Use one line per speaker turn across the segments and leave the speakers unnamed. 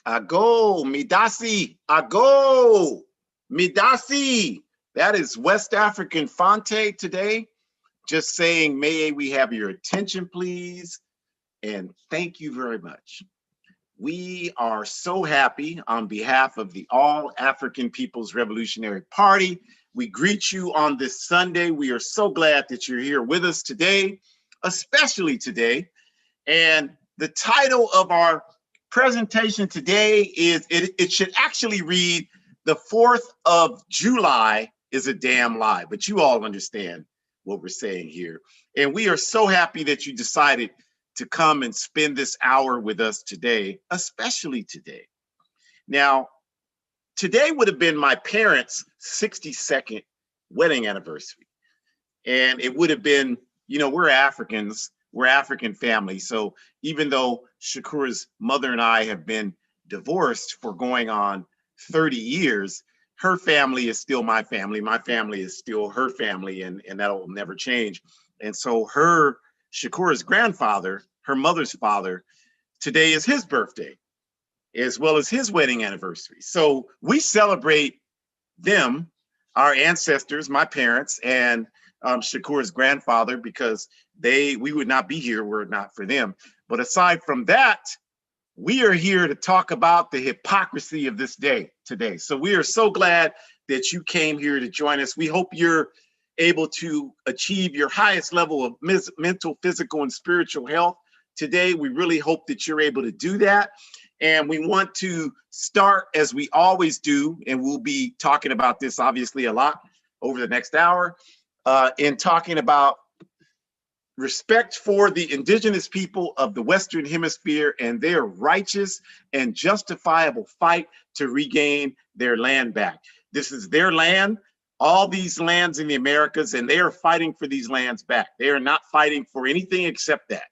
Ago, Midasi, Ago, Midasi. That is West African Fonte today. Just saying, may we have your attention, please. And thank you very much. We are so happy on behalf of the All African People's Revolutionary Party. We greet you on this Sunday. We are so glad that you're here with us today, especially today. And the title of our presentation today is, it should actually read, "The 4th of July is a damn lie," but you all understand what we're saying here. And we are so happy that you decided to come and spend this hour with us today, especially today. Now, today would have been my parents' 62nd wedding anniversary. And it would have been, we're Africans, we're African family. So even though Shukura's mother and I have been divorced for going on 30 years, her family is still my family. My family is still her family, and that will never change. And so Shukura's grandfather, her mother's father, today is his birthday, as well as his wedding anniversary. So we celebrate them, our ancestors, my parents, and Shukura's grandfather, because we would not be here were it not for them. But aside from that, we are here to talk about the hypocrisy of this day today. So we are so glad that you came here to join us. We hope you're able to achieve your highest level of mental, physical, and spiritual health today. We really hope that you're able to do that. And we want to start, as we always do, and we'll be talking about this obviously a lot over the next hour, in talking about respect for the indigenous people of the Western Hemisphere and their righteous and justifiable fight to regain their land back. This is their land, all these lands in the Americas, and they are fighting for these lands back. They are not fighting for anything except that.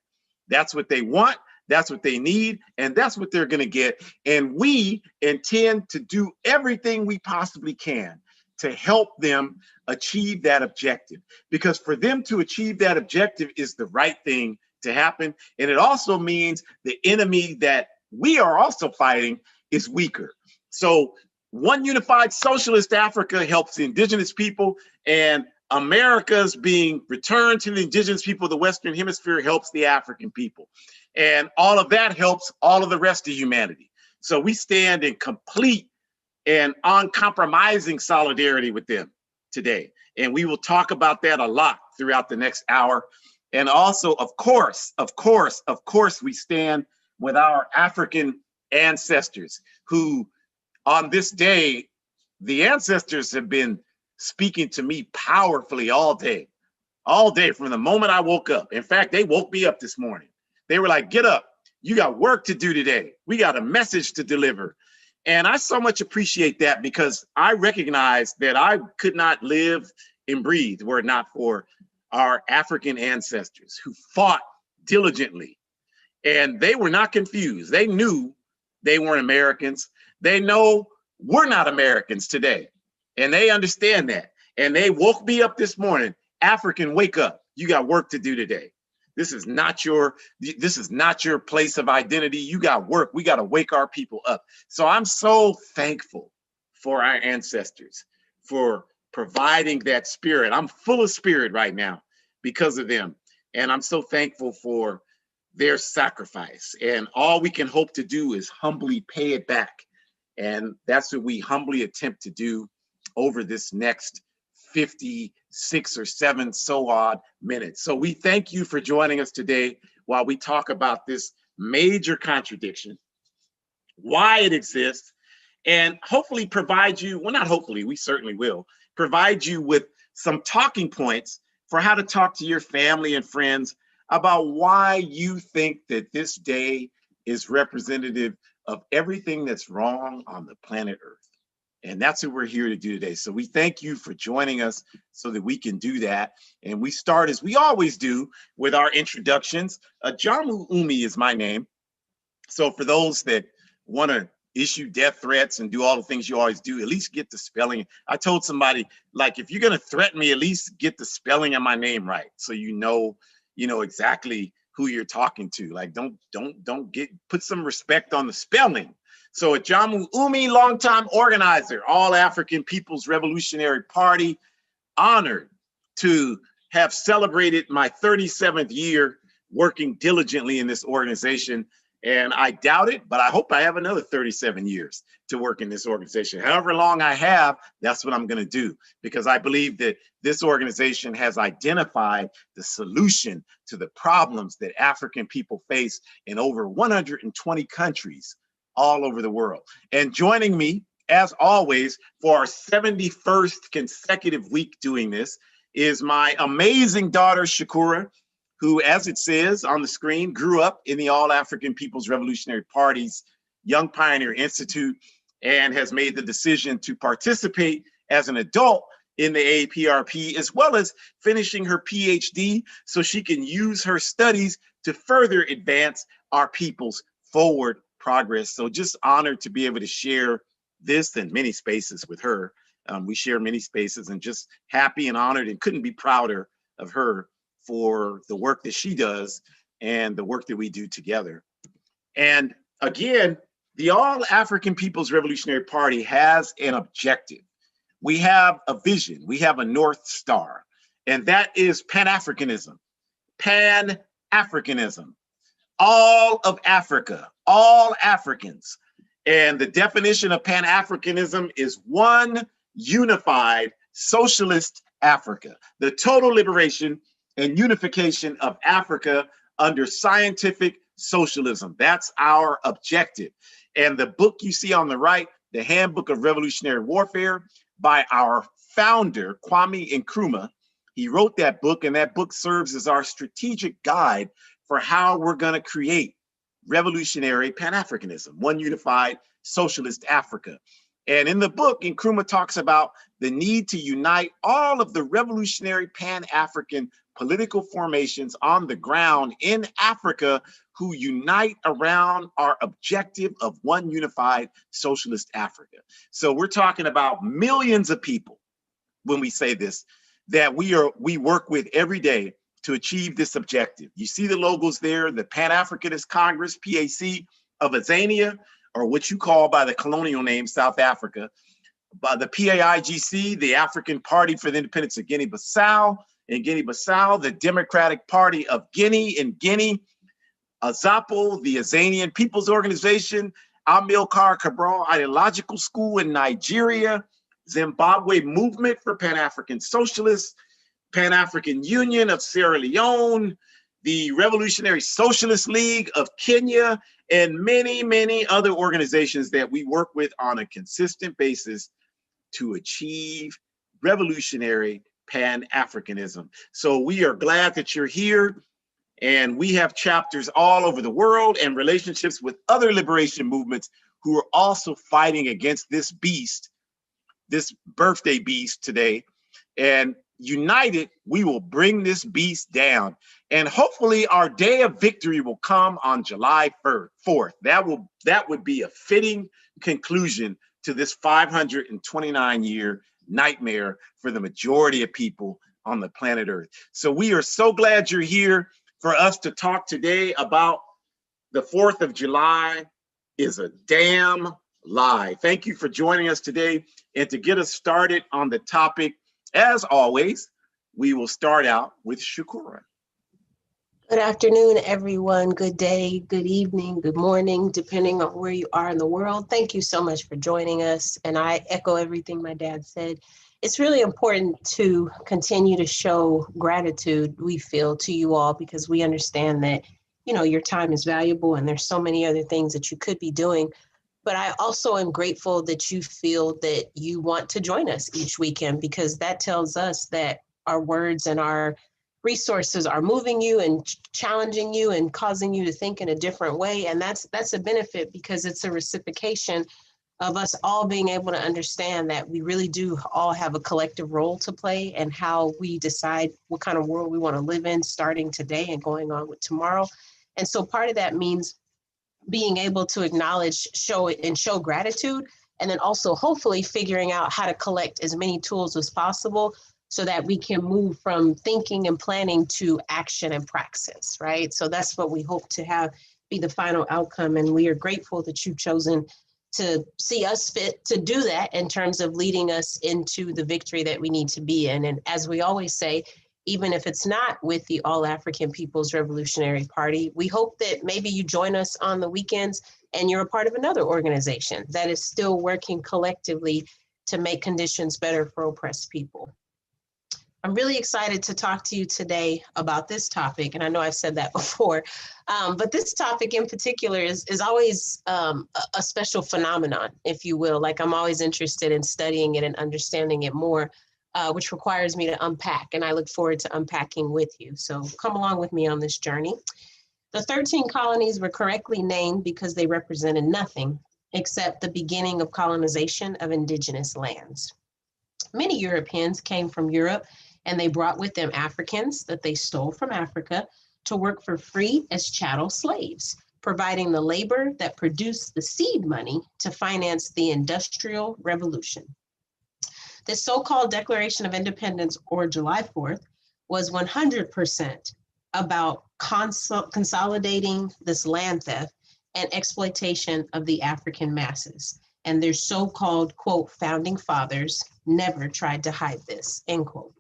That's what they want. That's what they need, and that's what they're going to get. And we intend to do everything we possibly can to help them achieve that objective. Because for them to achieve that objective is the right thing to happen. And it also means the enemy that we are also fighting is weaker. So one unified socialist Africa helps the indigenous people, and America's being returned to the indigenous people of the Western Hemisphere helps the African people. And all of that helps all of the rest of humanity. So we stand in complete and uncompromising solidarity with them today. And we will talk about that a lot throughout the next hour. And also, of course, we stand with our African ancestors who, on this day, the ancestors have been speaking to me powerfully all day from the moment I woke up. In fact, they woke me up this morning. They were like, "Get up. You got work to do today. We got a message to deliver." And I so much appreciate that, because I recognize that I could not live and breathe were it not for our African ancestors who fought diligently. And they were not confused. They knew they weren't Americans. They know we're not Americans today. And they understand that. And they woke me up this morning. "African, wake up. You got work to do today. This is not your place of identity. You got work. We got to wake our people up." So I'm so thankful for our ancestors for providing that spirit. I'm full of spirit right now because of them. And I'm so thankful for their sacrifice. And all we can hope to do is humbly pay it back. And that's what we humbly attempt to do over this next 56 or 7 so odd minutes. So we thank you for joining us today while we talk about this major contradiction, why it exists, and hopefully provide you, well, not hopefully, we certainly will, provide you with some talking points for how to talk to your family and friends about why you think that this day is representative of everything that's wrong on the planet Earth. And that's what we're here to do today. So we thank you for joining us so that we can do that. And we start, as we always do, with our introductions. Ahjamu Umi is my name. So for those that want to issue death threats and do all the things you always do, at least get the spelling. I told somebody, like, if you're going to threaten me, at least get the spelling of my name right, so you know exactly who you're talking to. Like, don't put some respect on the spelling. So Ahjamu Umi, longtime organizer, All African People's Revolutionary Party, honored to have celebrated my 37th year working diligently in this organization. And I doubt it, but I hope I have another 37 years to work in this organization. However long I have, that's what I'm going to do, because I believe that this organization has identified the solution to the problems that African people face in over 120 countries all over the world. And joining me, as always, for our 71st consecutive week doing this is my amazing daughter, Shukura, who, as it says on the screen, grew up in the All African People's Revolutionary Party's Young Pioneer Institute and has made the decision to participate as an adult in the APRP, as well as finishing her PhD so she can use her studies to further advance our people's forward progress. So just honored to be able to share this and many spaces with her. We share many spaces, and just happy and honored and couldn't be prouder of her for the work that she does and the work that we do together. And again, the All African People's Revolutionary Party has an objective. We have a vision, we have a North Star, and that is Pan-Africanism. Pan-Africanism. All of Africa, all Africans. And the definition of Pan-Africanism is one unified socialist Africa, the total liberation and unification of Africa under scientific socialism. That's our objective. And the book you see on the right, The Handbook of Revolutionary Warfare, by our founder, Kwame Nkrumah, he wrote that book, and that book serves as our strategic guide for how we're going to create revolutionary Pan-Africanism, one unified socialist Africa. And in the book, Nkrumah talks about the need to unite all of the revolutionary Pan-African political formations on the ground in Africa who unite around our objective of one unified socialist Africa. So we're talking about millions of people when we say this, that we work with every day to achieve this objective. You see the logos there, the Pan-Africanist Congress, PAC, of Azania, or what you call by the colonial name South Africa, by the PAIGC, the African Party for the Independence of Guinea-Bissau. In Guinea-Bissau, the Democratic Party of Guinea in Guinea, AZAPO, the Azanian People's Organization, Amilcar Cabral Ideological School in Nigeria, Zimbabwe Movement for Pan-African Socialists, Pan-African Union of Sierra Leone, the Revolutionary Socialist League of Kenya, and many, many other organizations that we work with on a consistent basis to achieve revolutionary Pan-Africanism. So we are glad that you're here, and we have chapters all over the world and relationships with other liberation movements who are also fighting against this beast, this birthday beast today. And united, we will bring this beast down. And hopefully our day of victory will come on July 4th. That would be a fitting conclusion to this 529-year nightmare for the majority of people on the planet Earth. So we are so glad you're here for us to talk today about the 4th of July is a damn lie. Thank you for joining us today. And to get us started on the topic, as always, we will start out with Shukura.
Good afternoon, everyone. Good day, good evening, good morning, depending on where you are in the world. Thank you so much for joining us. And I echo everything my dad said. It's really important to continue to show gratitude, we feel, to you all, because we understand that, you know, your time is valuable and there's so many other things that you could be doing. But I also am grateful that you feel that you want to join us each weekend, because that tells us that our words and our resources are moving you and challenging you and causing you to think in a different way. And that's a benefit, because it's a reciprocation of us all being able to understand that we really do all have a collective role to play, and how we decide what kind of world we want to live in starting today and going on with tomorrow. And so part of that means being able to acknowledge, show gratitude, and then also hopefully figuring out how to collect as many tools as possible so that we can move from thinking and planning to action and praxis, right? So that's what we hope to have be the final outcome. And we are grateful that you've chosen to see us fit to do that in terms of leading us into the victory that we need to be in. And as we always say, even if it's not with the All African People's Revolutionary Party, we hope that maybe you join us on the weekends and you're a part of another organization that is still working collectively to make conditions better for oppressed people. I'm really excited to talk to you today about this topic, and I know I've said that before, but this topic in particular is always a special phenomenon, if you will. Like, I'm always interested in studying it and understanding it more, which requires me to unpack, and I look forward to unpacking with you. So come along with me on this journey. The 13 colonies were correctly named because they represented nothing except the beginning of colonization of indigenous lands. Many Europeans came from Europe, and they brought with them Africans that they stole from Africa to work for free as chattel slaves, providing the labor that produced the seed money to finance the Industrial Revolution. This so-called Declaration of Independence, or July 4th, was 100% about consolidating this land theft and exploitation of the African masses. And their so-called, quote, founding fathers never tried to hide this, end quote.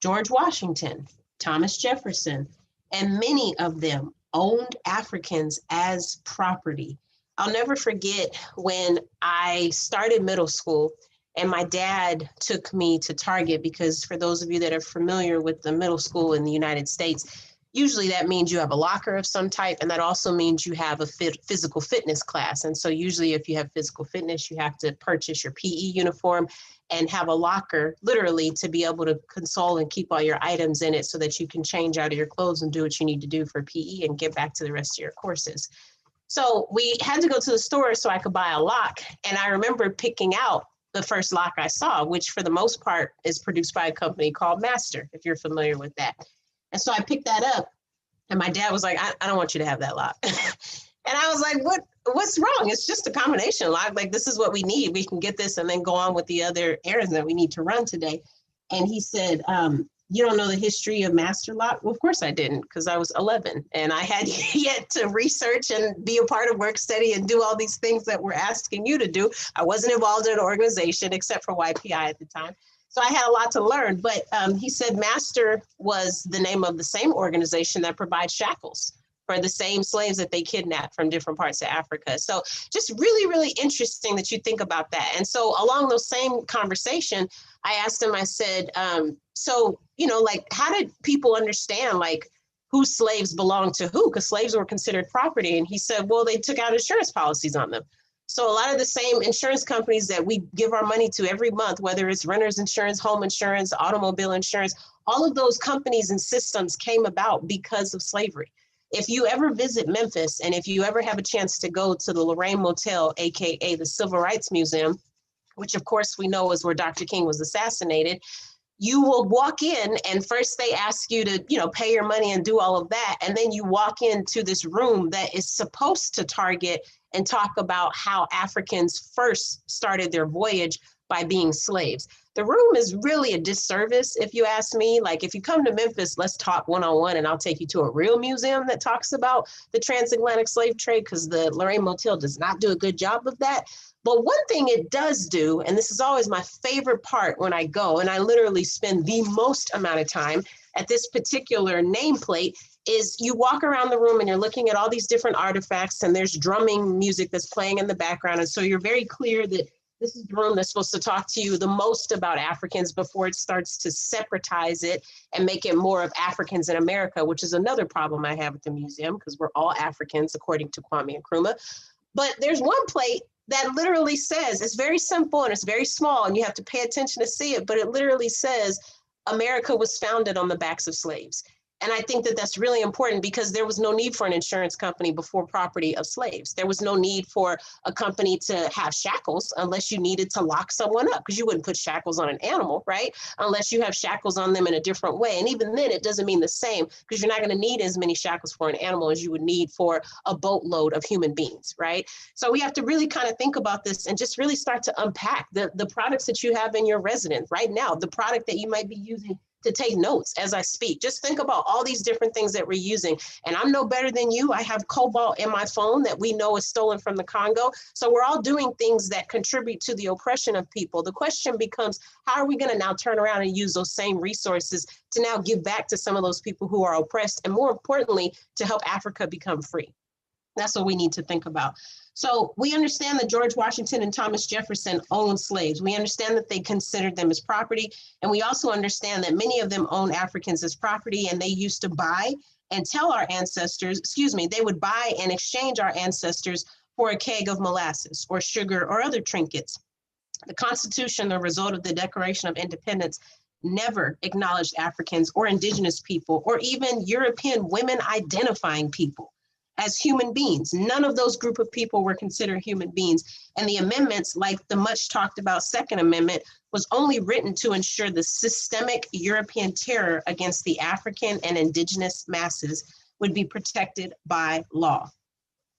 George Washington, Thomas Jefferson, and many of them owned Africans as property. I'll never forget when I started middle school and my dad took me to Target, because for those of you that are familiar with the middle school in the United States, usually that means you have a locker of some type, and that also means you have a physical fitness class. And so usually if you have physical fitness, you have to purchase your PE uniform and have a locker, literally, to be able to console and keep all your items in it so that you can change out of your clothes and do what you need to do for PE and get back to the rest of your courses. So we had to go to the store so I could buy a lock. And I remember picking out the first lock I saw, which for the most part is produced by a company called Master, if you're familiar with that. And so I picked that up, and my dad was like, I don't want you to have that lock. And I was like, what's wrong? It's just a combination lock. Like, this is what we need. We can get this and then go on with the other errands that we need to run today. And he said, you don't know the history of Master Lock? Well, of course I didn't, because I was 11 and I had yet to research and be a part of work study and do all these things that we're asking you to do. I wasn't involved in an organization except for YPI at the time. So I had a lot to learn, but he said Master was the name of the same organization that provides shackles for the same slaves that they kidnapped from different parts of Africa. So just really, really interesting that you think about that. And so along those same conversation, I asked him, I said, so, you know, like, how did people understand, like, whose slaves belonged to who? Because slaves were considered property. And he said, well, they took out insurance policies on them. So a lot of the same insurance companies that we give our money to every month, whether it's renter's insurance, home insurance, automobile insurance, all of those companies and systems came about because of slavery. If you ever visit Memphis, and if you ever have a chance to go to the Lorraine Motel, AKA the Civil Rights Museum, which of course we know is where Dr. King was assassinated, you will walk in and first they ask you to, you know, pay your money and do all of that. And then you walk into this room that is supposed to target and talk about how Africans first started their voyage by being slaves. The room is really a disservice, if you ask me. Like, if you come to Memphis, let's talk one-on-one and I'll take you to a real museum that talks about the transatlantic slave trade, because the Lorraine Motel does not do a good job of that. But one thing it does do, and this is always my favorite part when I go, and I literally spend the most amount of time at this particular nameplate, is you walk around the room and you're looking at all these different artifacts, and there's drumming music that's playing in the background. And so you're very clear that this is the room that's supposed to talk to you the most about Africans before it starts to separatize it and make it more of Africans in America, which is another problem I have at the museum, because we're all Africans, according to Kwame Nkrumah. But there's one plate that literally says, it's very simple and it's very small and you have to pay attention to see it, but it literally says, America was founded on the backs of slaves. And I think that that's really important, because there was no need for an insurance company before property of slaves. There was no need for a company to have shackles unless you needed to lock someone up, because you wouldn't put shackles on an animal, right? Unless you have shackles on them in a different way. And even then, it doesn't mean the same, because you're not going to need as many shackles for an animal as you would need for a boatload of human beings, right? So we have to really kind of think about this and just really start to unpack the products that you have in your residence right now, the product that you might be using to take notes as I speak. Just think about all these different things that we're using. And I'm no better than you. I have cobalt in my phone that we know is stolen from the Congo. So we're all doing things that contribute to the oppression of people. The question becomes, how are we going to now turn around and use those same resources to now give back to some of those people who are oppressed, and more importantly, to help Africa become free? That's what we need to think about. So we understand that George Washington and Thomas Jefferson owned slaves. We understand that they considered them as property. And we also understand that many of them owned Africans as property, and they used to buy and tell our ancestors, they would buy and exchange our ancestors for a keg of molasses or sugar or other trinkets. The Constitution, the result of the Declaration of Independence, never acknowledged Africans or indigenous people or even European women identifying people as human beings. None of those group of people were considered human beings. And the amendments, like the much talked about Second Amendment, was only written to ensure the systemic European terror against the African and indigenous masses would be protected by law.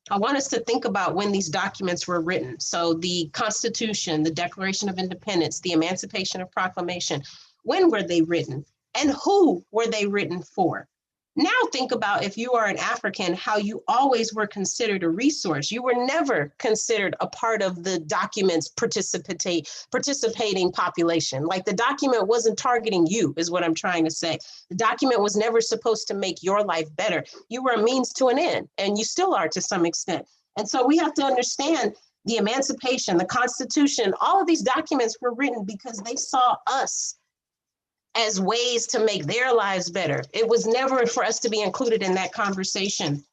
I want us to think about when these documents were written. So the Constitution, the Declaration of Independence, the Emancipation Proclamation, when were they written? And who were they written for? Now think about, if you are an African, how you always were considered a resource. You were never considered a part of the document's participating population. Like, the document wasn't targeting you, is what I'm trying to say. The document was never supposed to make your life better. You were a means to an end, and you still are to some extent. And so we have to understand the Emancipation, the Constitution, all of these documents were written because they saw us as ways to make their lives better. It was never for us to be included in that conversation.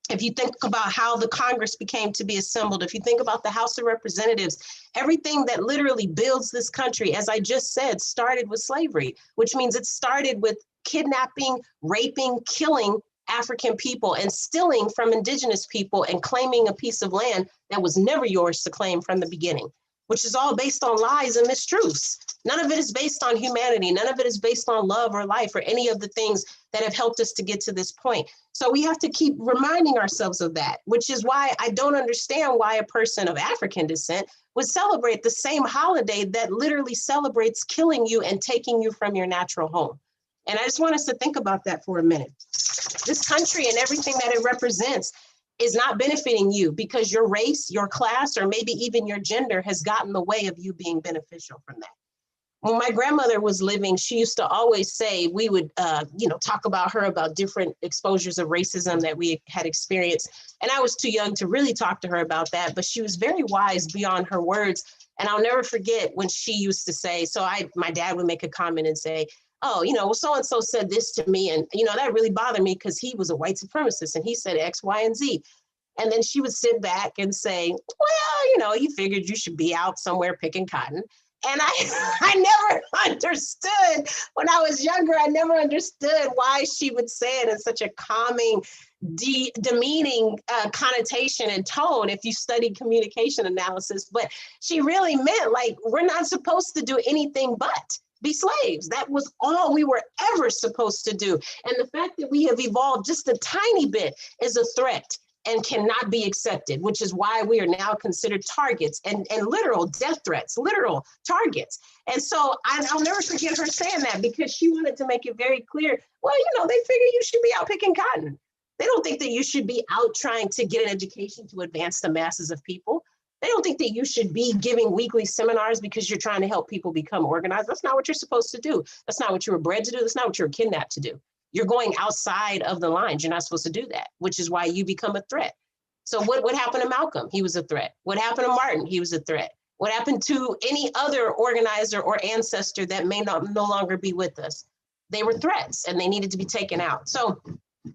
If you think about how the Congress became to be assembled, if you think about the House of Representatives, everything that literally builds this country, as I just said, started with slavery, which means it started with kidnapping, raping, killing African people and stealing from indigenous people and claiming a piece of land that was never yours to claim from the beginning, which is all based on lies and mistruths. None of it is based on humanity. None of it is based on love or life or any of the things that have helped us to get to this point. So we have to keep reminding ourselves of that, which is why I don't understand why a person of African descent would celebrate the same holiday that literally celebrates killing you and taking you from your natural home. And I just want us to think about that for a minute. This country and everything that it represents is not benefiting you because your race, your class, or maybe even your gender has gotten in the way of you being beneficial from that. When my grandmother was living, she used to always say, we would, talk about her about different exposures of racism that we had experienced. And I was too young to really talk to her about that, but she was very wise beyond her words. And I'll never forget when she used to say, my dad would make a comment and say, oh, well, so-and-so said this to me. And, that really bothered me because he was a white supremacist and he said X, Y, and Z. And then she would sit back and say, well, you figured you should be out somewhere picking cotton. And I never understood when I was younger, I never understood why she would say it in such a calming, demeaning connotation and tone if you studied communication analysis. But she really meant, like, we're not supposed to do anything but be slaves. That was all we were ever supposed to do. And the fact that we have evolved just a tiny bit is a threat and cannot be accepted, which is why we are now considered targets and literal death threats, literal targets. And so I'll never forget her saying that because she wanted to make it very clear, well, they figure you should be out picking cotton. They don't think that you should be out trying to get an education to advance the masses of people. They don't think that you should be giving weekly seminars because you're trying to help people become organized. That's not what you're supposed to do. That's not what you were bred to do. That's not what you were kidnapped to do. You're going outside of the lines. You're not supposed to do that, which is why you become a threat. So what happened to Malcolm? He was a threat. What happened to Martin? He was a threat. What happened to any other organizer or ancestor that may no longer be with us? They were threats and they needed to be taken out. So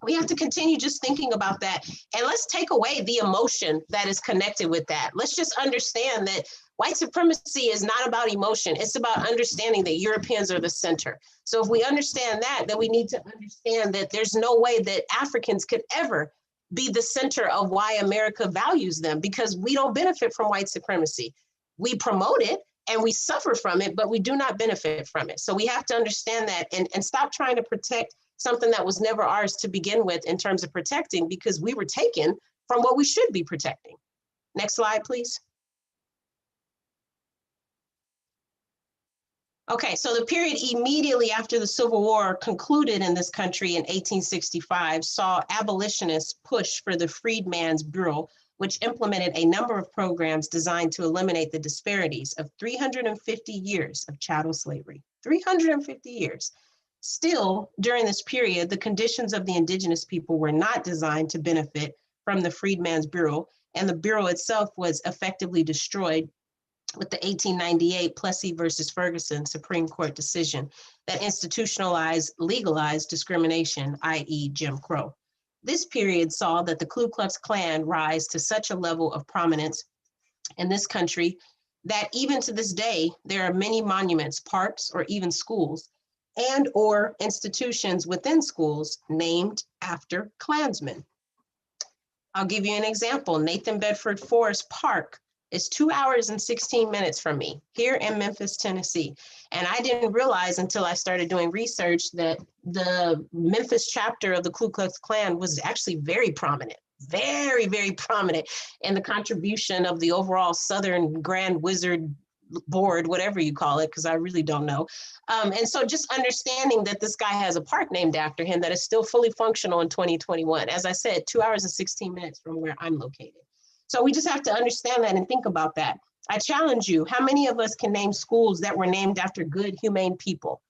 we have to continue just thinking about that. And let's take away the emotion that is connected with that. Let's just understand that white supremacy is not about emotion. It's about understanding that Europeans are the center. So if we understand that, then we need to understand that there's no way that Africans could ever be the center of why America values them, because we don't benefit from white supremacy. We promote it and we suffer from it, but we do not benefit from it. So we have to understand that and stop trying to protect something that was never ours to begin with in terms of protecting, because we were taken from what we should be protecting. Next slide, please. Okay, so the period immediately after the Civil War concluded in this country in 1865 saw abolitionists push for the Freedmen's Bureau, which implemented a number of programs designed to eliminate the disparities of 350 years of chattel slavery. 350 years. Still, during this period, the conditions of the indigenous people were not designed to benefit from the Freedmen's Bureau, and the Bureau itself was effectively destroyed with the 1898 Plessy versus Ferguson Supreme Court decision that institutionalized, legalized discrimination, i.e. Jim Crow. This period saw that the Ku Klux Klan rise to such a level of prominence in this country that even to this day, there are many monuments, parks, or even schools and or institutions within schools named after Klansmen. I'll give you an example. Nathan Bedford Forest Park is 2 hours and 16 minutes from me here in Memphis, Tennessee. And I didn't realize until I started doing research that the Memphis chapter of the Ku Klux Klan was actually very prominent, very, very prominent in the contribution of the overall Southern Grand Wizard board, whatever you call it, because I really don't know. And so just understanding that this guy has a park named after him that is still fully functional in 2021. As I said, 2 hours and 16 minutes from where I'm located. So we just have to understand that and think about that. I challenge you, how many of us can name schools that were named after good, humane people?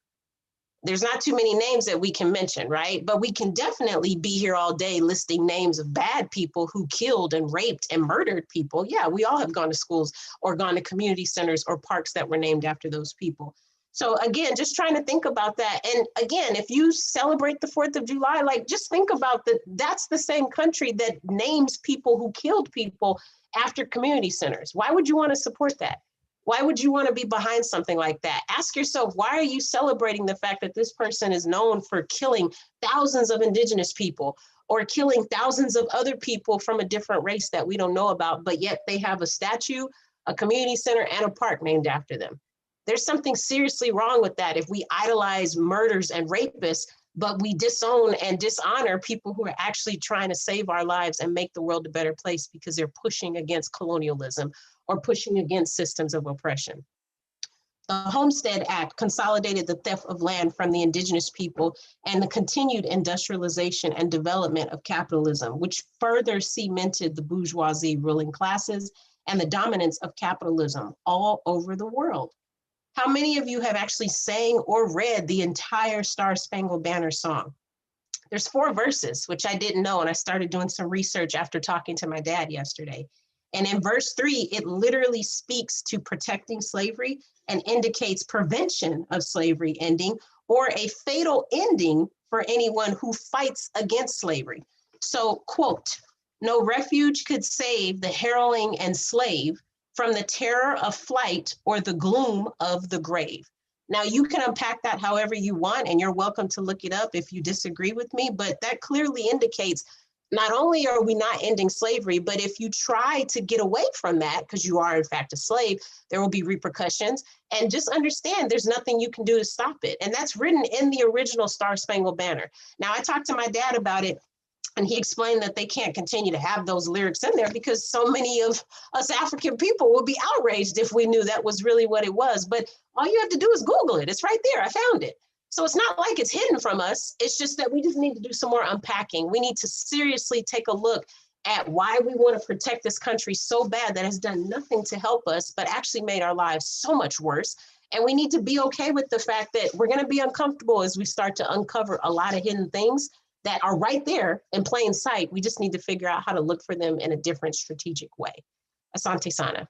There's not too many names that we can mention, right? But we can definitely be here all day listing names of bad people who killed and raped and murdered people. Yeah, we all have gone to schools or gone to community centers or parks that were named after those people. So again, just trying to think about that. And again, if you celebrate the 4th of July, like just think about that. That's the same country that names people who killed people after community centers. Why would you want to support that? Why would you want to be behind something like that? Ask yourself, why are you celebrating the fact that this person is known for killing thousands of indigenous people or killing thousands of other people from a different race that we don't know about, but yet they have a statue, a community center, and a park named after them? There's something seriously wrong with that if we idolize murders and rapists, but we disown and dishonor people who are actually trying to save our lives and make the world a better place because they're pushing against colonialism or pushing against systems of oppression. The Homestead Act consolidated the theft of land from the indigenous people and the continued industrialization and development of capitalism, which further cemented the bourgeoisie ruling classes and the dominance of capitalism all over the world. How many of you have actually sang or read the entire Star Spangled Banner song? There's 4 verses, which I didn't know, and I started doing some research after talking to my dad yesterday. And in verse 3, it literally speaks to protecting slavery and indicates prevention of slavery ending or a fatal ending for anyone who fights against slavery. So, quote, no refuge could save the harrowing and slave from the terror of flight or the gloom of the grave. Now, you can unpack that however you want, and you're welcome to look it up if you disagree with me, but that clearly indicates not only are we not ending slavery, but if you try to get away from that, because you are in fact a slave, there will be repercussions. And just understand there's nothing you can do to stop it. And that's written in the original Star Spangled Banner. Now, I talked to my dad about it, and he explained that they can't continue to have those lyrics in there because so many of us African people would be outraged if we knew that was really what it was. But all you have to do is Google it. It's right there. I found it. So it's not like it's hidden from us. It's just that we just need to do some more unpacking. We need to seriously take a look at why we want to protect this country so bad that has done nothing to help us, but actually made our lives so much worse. And we need to be okay with the fact that we're going to be uncomfortable as we start to uncover a lot of hidden things that are right there in plain sight. We just need to figure out how to look for them in a different strategic way. Asante Sana.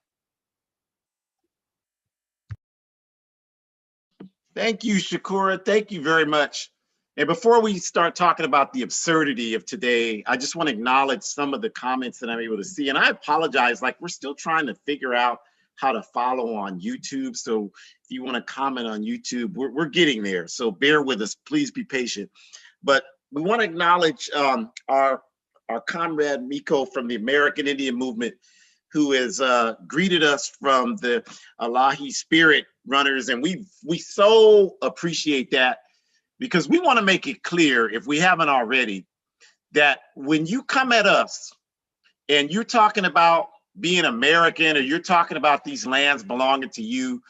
Thank you, Shukura. Thank you very much. And before we start talking about the absurdity of today, I just want to acknowledge some of the comments that I'm able to see. And I apologize, like we're still trying to figure out how to follow on YouTube. So if you want to comment on YouTube, we're getting there. So bear with us, please be patient. But we want to acknowledge our comrade Miko from the American Indian Movement, who has greeted us from the Alahi Spirit Runners. And we so appreciate that, because we want to make it clear, if we haven't already, that when you come at us and you're talking about being American or you're talking about these lands belonging to you,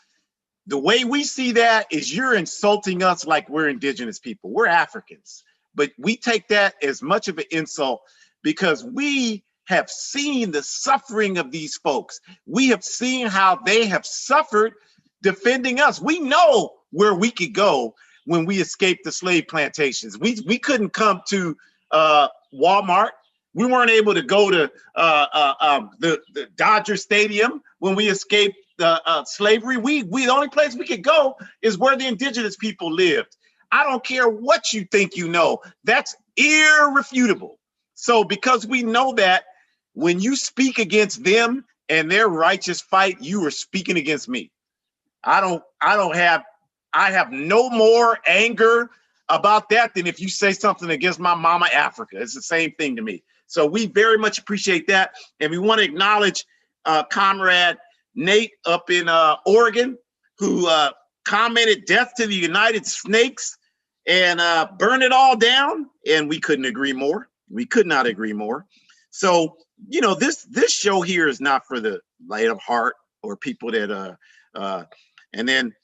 The way we see that is you're insulting us like we're indigenous people. We're Africans, but we take that as much of an insult because we have seen the suffering of these folks. We have seen how they have suffered defending us. We know where we could go when we escaped the slave plantations. We couldn't come to Walmart. We weren't able to go to the Dodger Stadium when we escaped slavery. The only place we could go is where the indigenous people lived. I don't care what you think you know. That's irrefutable. So because we know that, when you speak against them and their righteous fight, you are speaking against me. I have no more anger about that than if you say something against my mama Africa. It's the same thing to me. So we very much appreciate that. And we want to acknowledge Comrade Nate up in Oregon, who commented death to the United Snakes and burn it all down. And we couldn't agree more. We could not agree more. So, you know, this show here is not for the light of heart or people that and then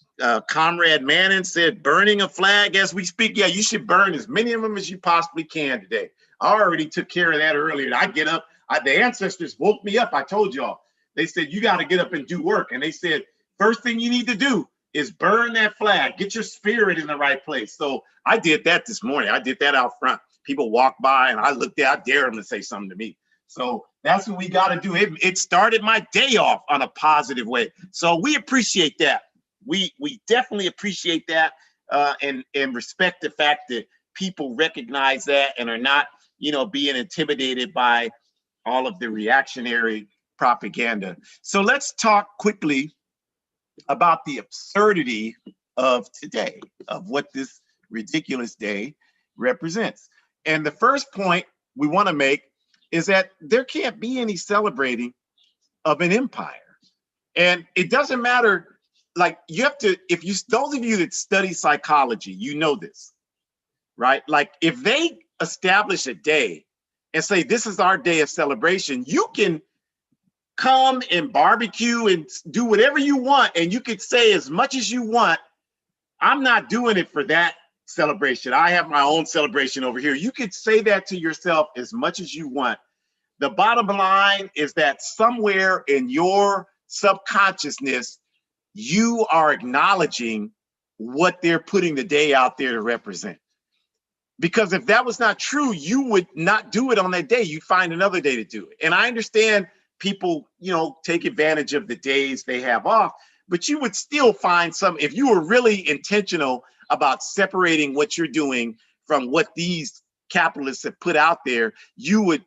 Comrade Manning said, burning a flag as we speak. Yeah, you should burn as many of them as you possibly can today. I already took care of that earlier. I get up, the ancestors woke me up. I told y'all, they said, you got to get up and do work. And they said, first thing you need to do is burn that flag, get your spirit in the right place. So I did that this morning. I did that out front. People walked by and I looked there, I dared them to say something to me. So that's what we got to do. It started my day off on a positive way. So we appreciate that. We definitely appreciate that and respect the fact that people recognize that and are not, you know, being intimidated by all of the reactionary propaganda. So let's talk quickly about the absurdity of today, of what this ridiculous day represents. And the first point we want to make is that there can't be any celebrating of an empire. And it doesn't matter, like you have to, if you, those of you that study psychology, you know this, right? Like if they establish a day and say, this is our day of celebration, you can come and barbecue and do whatever you want. And you could say as much as you want, I'm not doing it for that celebration. I have my own celebration over here. You could say that to yourself as much as you want. The bottom line is that somewhere in your subconsciousness, you are acknowledging what they're putting the day out there to represent. Because if that was not true, you would not do it on that day. You'd find another day to do it. And I understand people, you know, take advantage of the days they have off, but you would still find some, if you were really intentional about separating what you're doing from what these capitalists have put out there, you would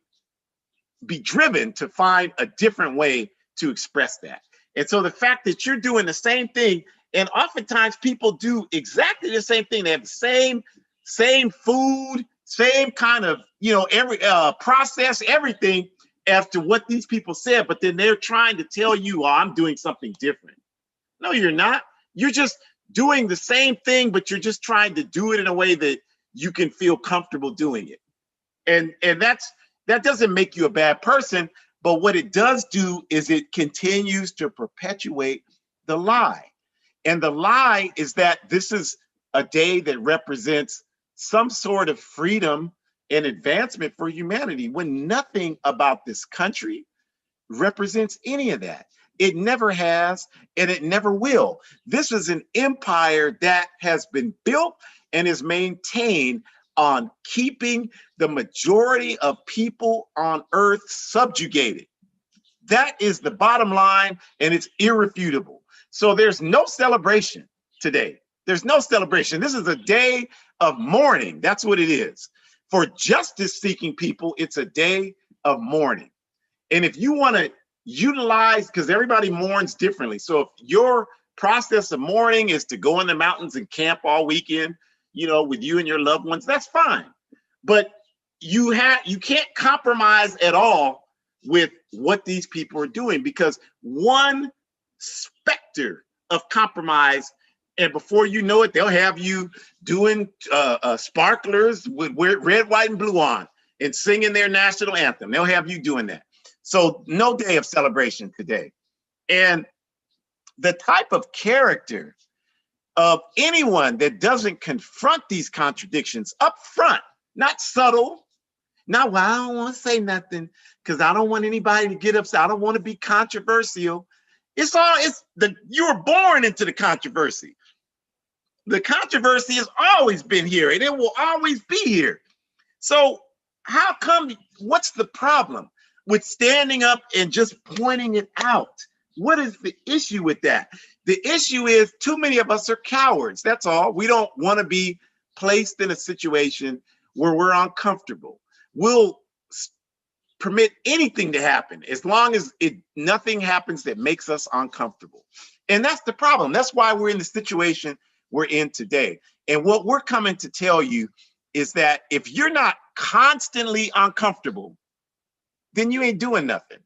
be driven to find a different way to express that. And so the fact that you're doing the same thing, and oftentimes people do exactly the same thing. They have the same food, same kind of, you know, every process, everything after what these people said, but then they're trying to tell you, oh, I'm doing something different. No, you're not. You're just doing the same thing, but you're just trying to do it in a way that you can feel comfortable doing it. And that doesn't make you a bad person, but what it does do is it continues to perpetuate the lie. And the lie is that this is a day that represents some sort of freedom and advancement for humanity, when nothing about this country represents any of that. It never has, and it never will. This is an empire that has been built and is maintained on keeping the majority of people on earth subjugated. That is the bottom line, and it's irrefutable. So there's no celebration today. There's no celebration. This is a day of mourning. That's what it is. For justice-seeking people, it's a day of mourning. And if you want to utilize, because everybody mourns differently. So if your process of mourning is to go in the mountains and camp all weekend, you know, with you and your loved ones, that's fine. But you can't compromise at all with what these people are doing, because one specter of compromise, and before you know it, they'll have you doing sparklers with red, white, and blue on and singing their national anthem. They'll have you doing that. So no day of celebration today. And the type of character of anyone that doesn't confront these contradictions up front, not subtle. Now, well, I don't want to say nothing because I don't want anybody to get upset. I don't want to be controversial. You were born into the controversy. The controversy has always been here and it will always be here. So how come, what's the problem with standing up and just pointing it out? What is the issue with that? The issue is too many of us are cowards. That's all. We don't want to be placed in a situation where we're uncomfortable. We'll permit anything to happen as long as nothing happens that makes us uncomfortable. And that's the problem. That's why we're in the situation we're in today. And what we're coming to tell you is that if you're not constantly uncomfortable, then you ain't doing nothing.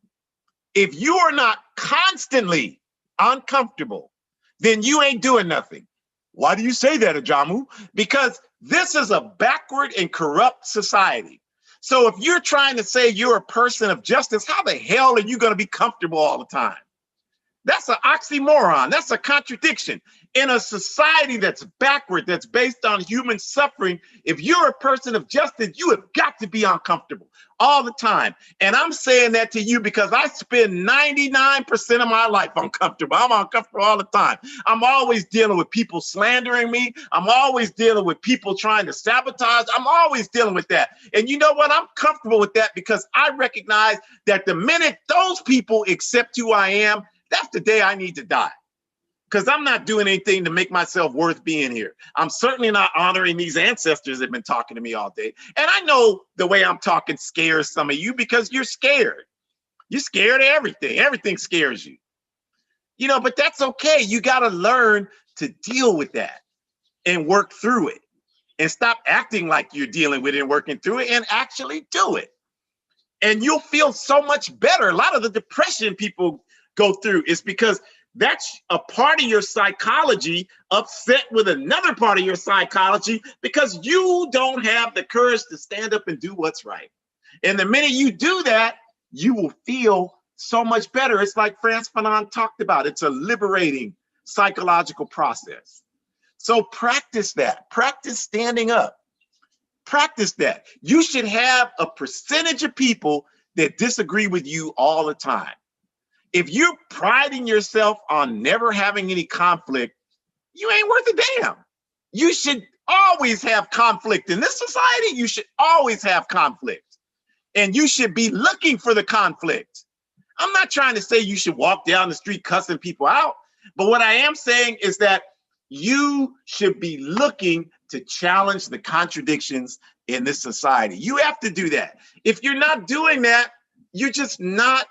If you are not constantly uncomfortable, then you ain't doing nothing. Why do you say that, Ahjamu? Because this is a backward and corrupt society. So if you're trying to say you're a person of justice, how the hell are you going to be comfortable all the time? That's an oxymoron. That's a contradiction. In a society that's backward, that's based on human suffering, if you're a person of justice, you have got to be uncomfortable all the time. And I'm saying that to you because I spend 99% of my life uncomfortable. I'm uncomfortable all the time. I'm always dealing with people slandering me. I'm always dealing with people trying to sabotage. I'm always dealing with that. And you know what? I'm comfortable with that because I recognize that the minute those people accept who I am, that's the day I need to die. Because I'm not doing anything to make myself worth being here. I'm certainly not honoring these ancestors that have been talking to me all day. And I know the way I'm talking scares some of you because you're scared. You're scared of everything. Everything scares you. You know, but that's okay. You got to learn to deal with that and work through it and stop acting like you're dealing with it and working through it and actually do it. And you'll feel so much better. A lot of the depression people go through is because that's a part of your psychology upset with another part of your psychology because you don't have the courage to stand up and do what's right. And the minute you do that, you will feel so much better. It's like Frantz Fanon talked about. It's a liberating psychological process. So practice that. Practice standing up. Practice that. You should have a percentage of people that disagree with you all the time. If you're priding yourself on never having any conflict, you ain't worth a damn. You should always have conflict. In this society, you should always have conflict. And you should be looking for the conflict. I'm not trying to say you should walk down the street cussing people out, but what I am saying is that you should be looking to challenge the contradictions in this society. You have to do that. If you're not doing that, you're just not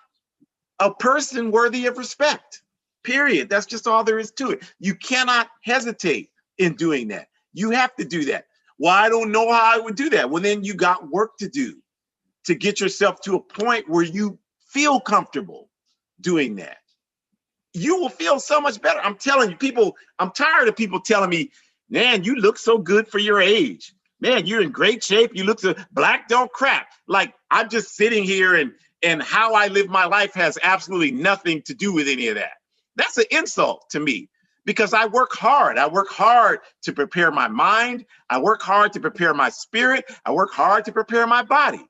a person worthy of respect, period. That's just all there is to it. You cannot hesitate in doing that. You have to do that. Well, I don't know how I would do that. Well, then you got work to do to get yourself to a point where you feel comfortable doing that. You will feel so much better. I'm telling you, people, I'm tired of people telling me, man, you look so good for your age. Man, you're in great shape. You look so black, don't crack. Like I'm just sitting here and how I live my life has absolutely nothing to do with any of that. That's an insult to me because I work hard. I work hard to prepare my mind. I work hard to prepare my spirit. I work hard to prepare my body.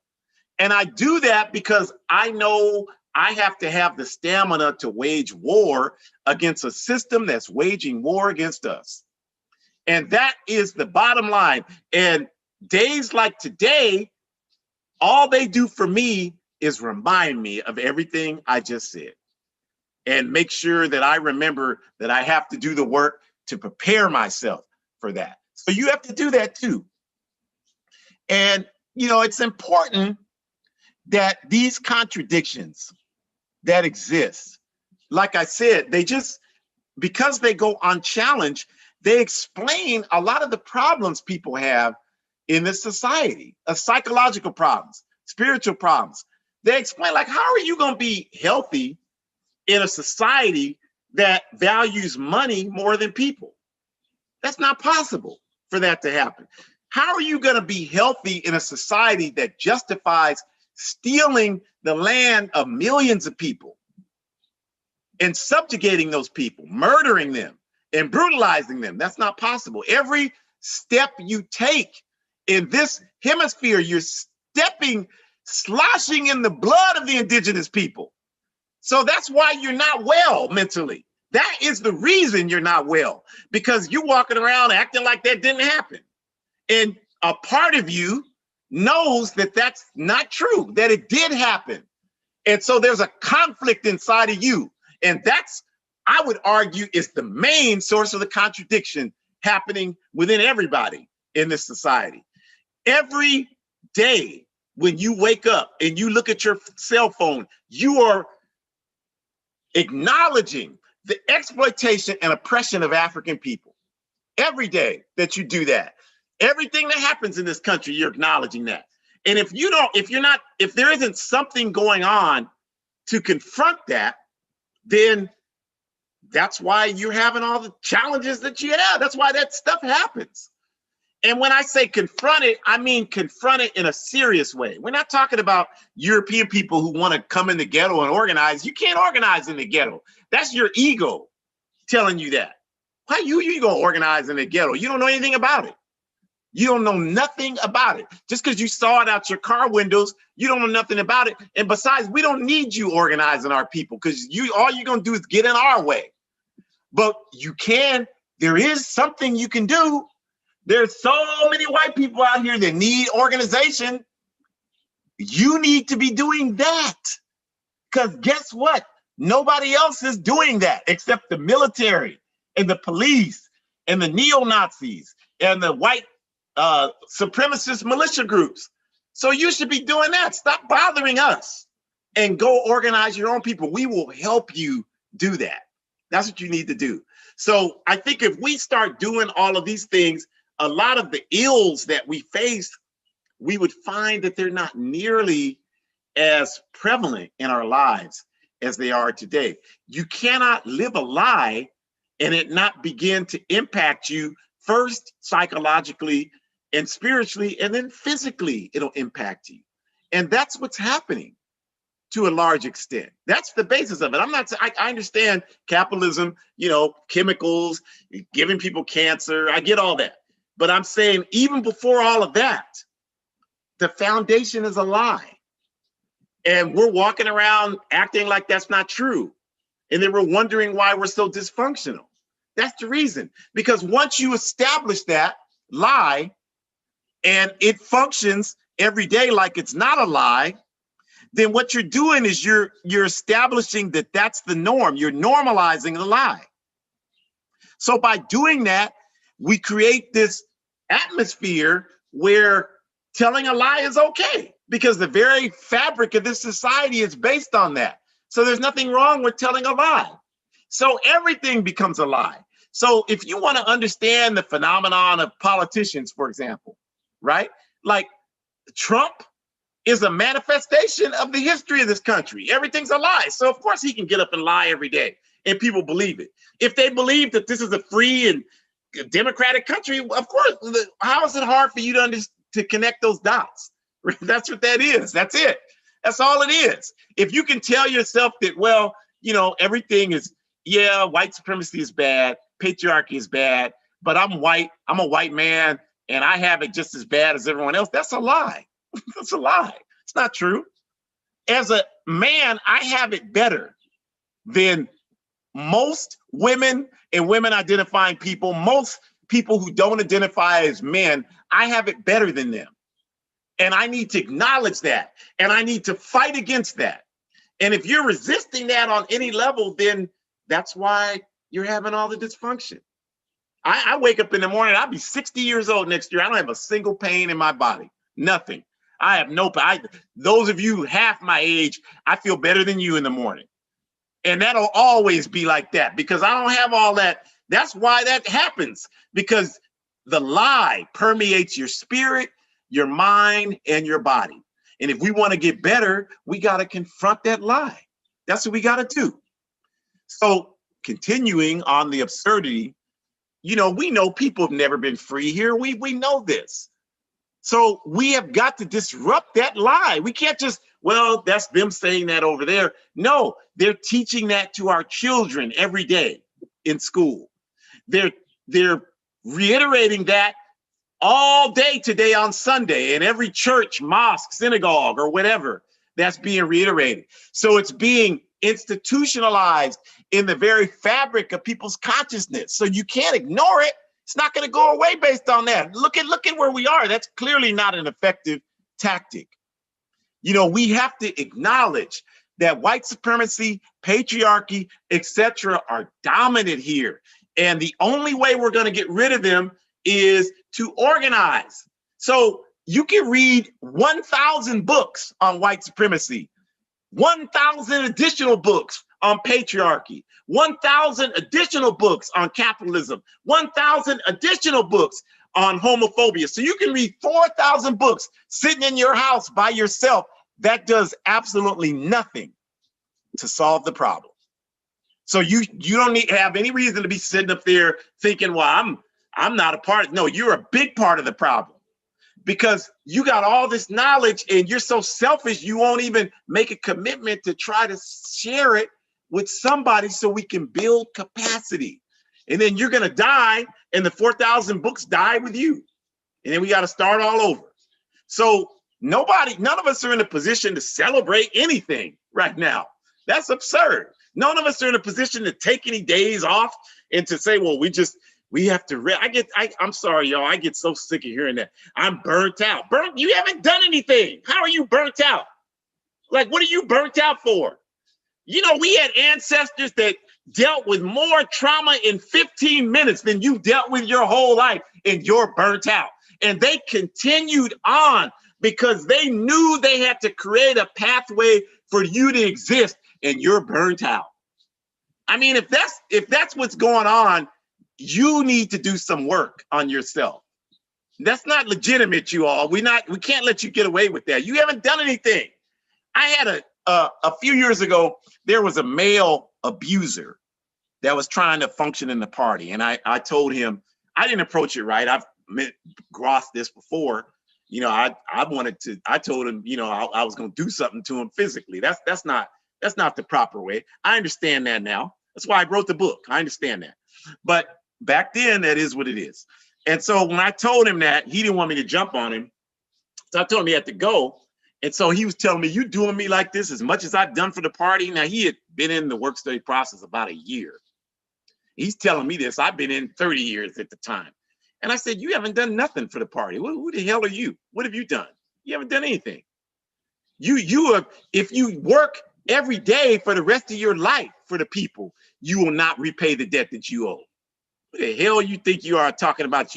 And I do that because I know I have to have the stamina to wage war against a system that's waging war against us. And that is the bottom line. And days like today, all they do for me is remind me of everything I just said and make sure that I remember that I have to do the work to prepare myself for that. So you have to do that too. And, you know, it's important that these contradictions that exist, like I said, they just, because they go unchallenged, they explain a lot of the problems people have in this society, psychological problems, spiritual problems. They explain, like, how are you going to be healthy in a society that values money more than people? That's not possible for that to happen. How are you going to be healthy in a society that justifies stealing the land of millions of people and subjugating those people, murdering them, and brutalizing them. That's not possible. Every step you take in this hemisphere, you're stepping, sloshing in the blood of the indigenous people. So that's why you're not well mentally. That is the reason you're not well, because you're walking around acting like that didn't happen. And a part of you knows that that's not true, that it did happen. And so there's a conflict inside of you. And that's, I would argue, is the main source of the contradiction happening within everybody in this society. Every day when you wake up and you look at your cell phone, you are acknowledging the exploitation and oppression of African people. Every day that you do that, everything that happens in this country, you're acknowledging that. And if there isn't something going on to confront that, then that's why you're having all the challenges that you have. That's why that stuff happens. And when I say confront it, I mean confront it in a serious way. We're not talking about European people who want to come in the ghetto and organize. You can't organize in the ghetto. That's your ego telling you that. Why you gonna organize in the ghetto? You don't know anything about it. You don't know nothing about it. Just because you saw it out your car windows, you don't know nothing about it. And besides, we don't need you organizing our people, because all you're gonna do is get in our way. But there is something you can do. There's so many white people out here that need organization. You need to be doing that. Because guess what? Nobody else is doing that except the military and the police and the neo-Nazis and the white supremacist militia groups. So you should be doing that. Stop bothering us and go organize your own people. We will help you do that. That's what you need to do. So I think if we start doing all of these things, a lot of the ills that we face, we would find that they're not nearly as prevalent in our lives as they are today. You cannot live a lie and it not begin to impact you first psychologically and spiritually, and then physically it'll impact you. And that's what's happening to a large extent. That's the basis of it. I understand capitalism, chemicals, giving people cancer. I get all that. But I'm saying even before all of that, the foundation is a lie. And we're walking around acting like that's not true. And then we're wondering why we're so dysfunctional. That's the reason. Because once you establish that lie and it functions every day like it's not a lie, then what you're doing is you're establishing that that's the norm. You're normalizing the lie. So by doing that, we create this atmosphere where telling a lie is okay, because the very fabric of this society is based on that. So there's nothing wrong with telling a lie. So everything becomes a lie. So if you want to understand the phenomenon of politicians, for example, right? Like Trump is a manifestation of the history of this country. Everything's a lie. So of course he can get up and lie every day and people believe it. If they believe that this is a free and democratic country, of course, how is it hard for you to connect those dots? That's what that is. That's it. That's all it is. If you can tell yourself that, well, everything is, white supremacy is bad, patriarchy is bad, but I'm white, I'm a white man, and I have it just as bad as everyone else. That's a lie. That's a lie. It's not true. As a man, I have it better than most women and women identifying people, most people who don't identify as men. I have it better than them. And I need to acknowledge that. And I need to fight against that. And if you're resisting that on any level, then that's why you're having all the dysfunction. I wake up in the morning, I'll be 60 years old next year. I don't have a single pain in my body. Nothing. I have no pain. Those of you half my age, I feel better than you in the morning. And that'll always be like that because I don't have all that. That's why that happens, because the lie permeates your spirit, your mind, and your body. And if we want to get better, we got to confront that lie. That's what we got to do. So continuing on the absurdity, we know people have never been free here. We know this. So we have got to disrupt that lie. We can't just, well, that's them saying that over there. No, they're teaching that to our children every day in school. They're reiterating that all day today on Sunday in every church, mosque, synagogue, or whatever. That's being reiterated. So it's being institutionalized in the very fabric of people's consciousness. So you can't ignore it. It's not going to go away based on that. Look at where we are. That's clearly not an effective tactic. You know, we have to acknowledge that white supremacy, patriarchy, etc., are dominant here. And the only way we're going to get rid of them is to organize. So you can read 1,000 books on white supremacy, 1,000 additional books on patriarchy, 1,000 additional books on capitalism, 1,000 additional books on homophobia. So you can read 4,000 books sitting in your house by yourself. That does absolutely nothing to solve the problem. So you don't need to have any reason to be sitting up there thinking, well, I'm not a part of it. No, you're a big part of the problem, because you got all this knowledge and you're so selfish, you won't even make a commitment to try to share it with somebody so we can build capacity. And then you're going to die and the 4,000 books die with you. And then we got to start all over. So none of us are in a position to celebrate anything right now. That's absurd. None of us are in a position to take any days off and to say, well, we have to I'm sorry, y'all. I get so sick of hearing that. I'm burnt out. You haven't done anything. How are you burnt out? Like, what are you burnt out for? You know, we had ancestors that dealt with more trauma in 15 minutes than you dealt with your whole life, and you're burnt out. And they continued on because they knew they had to create a pathway for you to exist, and you're burnt out. I mean, if that's what's going on, you need to do some work on yourself. That's not legitimate, you all. We can't let you get away with that. You haven't done anything. I had a few years ago, there was a male abuser that was trying to function in the party. And I told him, I didn't approach it right. I've crossed this before. You know, I told him, you know, I was going to do something to him physically. That's not the proper way. I understand that now. That's why I wrote the book. I understand that. But back then, that is what it is. And so when I told him that, he didn't want me to jump on him. So I told him he had to go. And so he was telling me, you doing me like this as much as I've done for the party. Now, he had been in the work study process about a year. He's telling me this. I've been in 30 years at the time. And I said, you haven't done nothing for the party. Who the hell are you? What have you done? You haven't done anything. If you work every day for the rest of your life for the people, you will not repay the debt that you owe. What the hell you think you are talking about?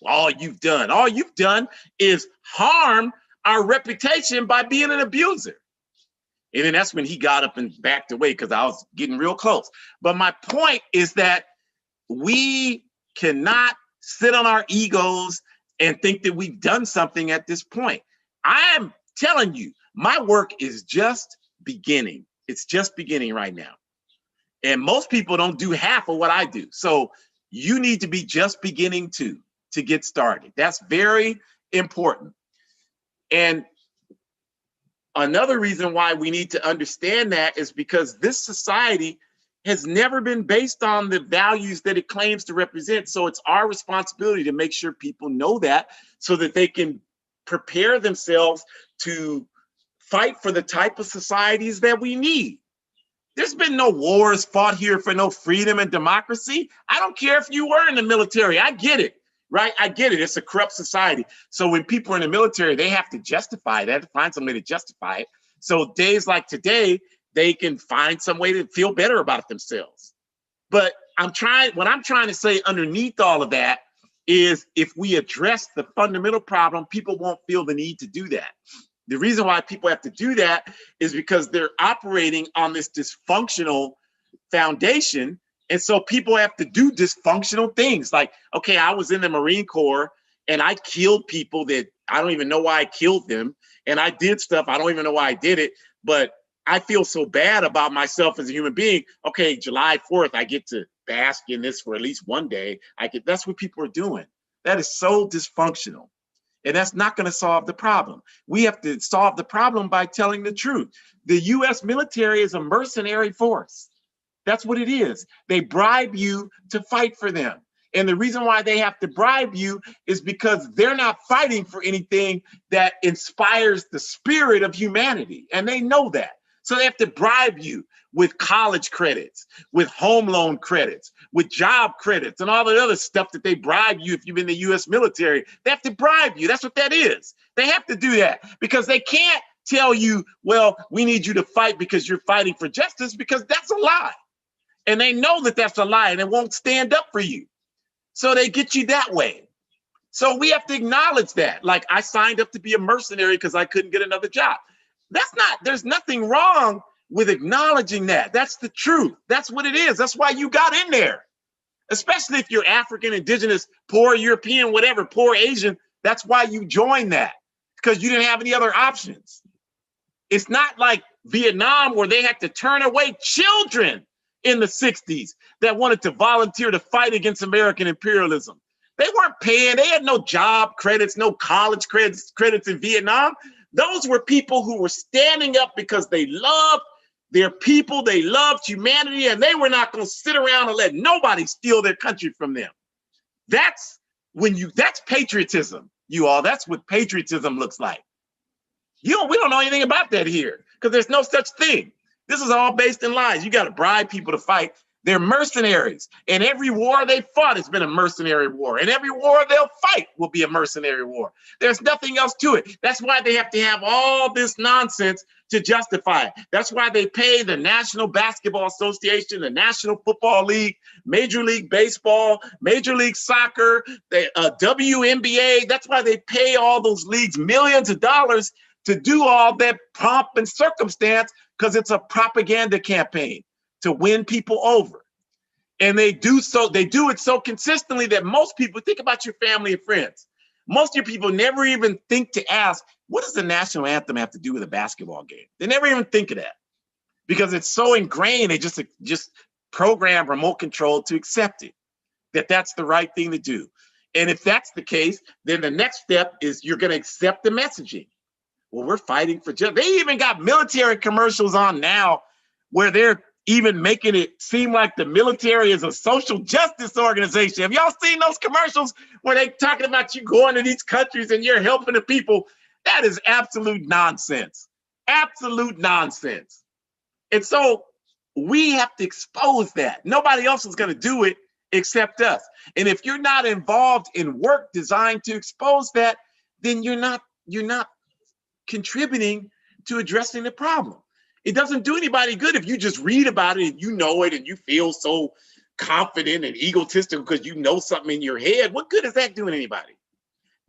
All you've done is harm our reputation by being an abuser. And then that's when he got up and backed away because I was getting real close. But my point is that we cannot sit on our egos and think that we've done something at this point. I am telling you, my work is just beginning. It's just beginning right now. And most people don't do half of what I do. So you need to be just beginning to get started. That's very important. And another reason why we need to understand that is because this society has never been based on the values that it claims to represent. So it's our responsibility to make sure people know that so that they can prepare themselves to fight for the type of societies that we need. There's been no wars fought here for no freedom and democracy. I don't care if you were in the military. I get it, right? I get it. It's a corrupt society. So when people are in the military, they have to justify that, find some way to justify it. So days like today, they can find some way to feel better about themselves. But what I'm trying to say underneath all of that is if we address the fundamental problem, people won't feel the need to do that. The reason why people have to do that is because they're operating on this dysfunctional foundation. And so people have to do dysfunctional things like, okay, I was in the Marine Corps and I killed people that I don't even know why I killed them. And I did stuff, I don't even know why I did it, but I feel so bad about myself as a human being. Okay, July 4th, I get to bask in this for at least one day. That's what people are doing. That is so dysfunctional. And that's not going to solve the problem. We have to solve the problem by telling the truth. The US military is a mercenary force. That's what it is. They bribe you to fight for them. And the reason why they have to bribe you is because they're not fighting for anything that inspires the spirit of humanity. And they know that. So they have to bribe you with college credits, with home loan credits, with job credits, and all the other stuff that they bribe you if you're in the US military. They have to bribe you. That's what that is. They have to do that because they can't tell you, well, we need you to fight because you're fighting for justice, because that's a lie. And they know that that's a lie and it won't stand up for you. So they get you that way. So we have to acknowledge that. Like, I signed up to be a mercenary because I couldn't get another job. There's nothing wrong with acknowledging that. That's the truth. That's what it is. That's why you got in there. Especially if you're African, indigenous, poor European, whatever, poor Asian. That's why you joined that, because you didn't have any other options. It's not like Vietnam where they had to turn away children in the 60s that wanted to volunteer to fight against American imperialism. They weren't paying. They had no job credits, no college credits in Vietnam. Those were people who were standing up because they loved their people, they loved humanity, and they were not going to sit around and let nobody steal their country from them. That's patriotism, you all. That's what patriotism looks like. We don't know anything about that here because there's no such thing. This is all based in lies. You got to bribe people to fight. They're mercenaries. And every war they fought has been a mercenary war. And every war they'll fight will be a mercenary war. There's nothing else to it. That's why they have to have all this nonsense to justify it. That's why they pay the National Basketball Association, the National Football League, Major League Baseball, Major League Soccer, the WNBA. That's why they pay all those leagues millions of dollars to do all that pomp and circumstance, because it's a propaganda campaign to win people over. And they do it so consistently that most people, think about your family and friends. Most of your people never even think to ask, what does the national anthem have to do with a basketball game? They never even think of that because it's so ingrained. They just program remote control to accept it, that that's the right thing to do. And if that's the case, then the next step is you're going to accept the messaging. Well, we're fighting for justice. They even got military commercials on now where they're even making it seem like the military is a social justice organization. Have y'all seen those commercials where they talking about you going to these countries and you're helping the people? That is absolute nonsense. Absolute nonsense. And so we have to expose that. Nobody else is going to do it except us. And if you're not involved in work designed to expose that, then you're not contributing to addressing the problem. It doesn't do anybody good if you just read about it and you know it and you feel so confident and egotistical because you know something in your head. What good is that doing anybody?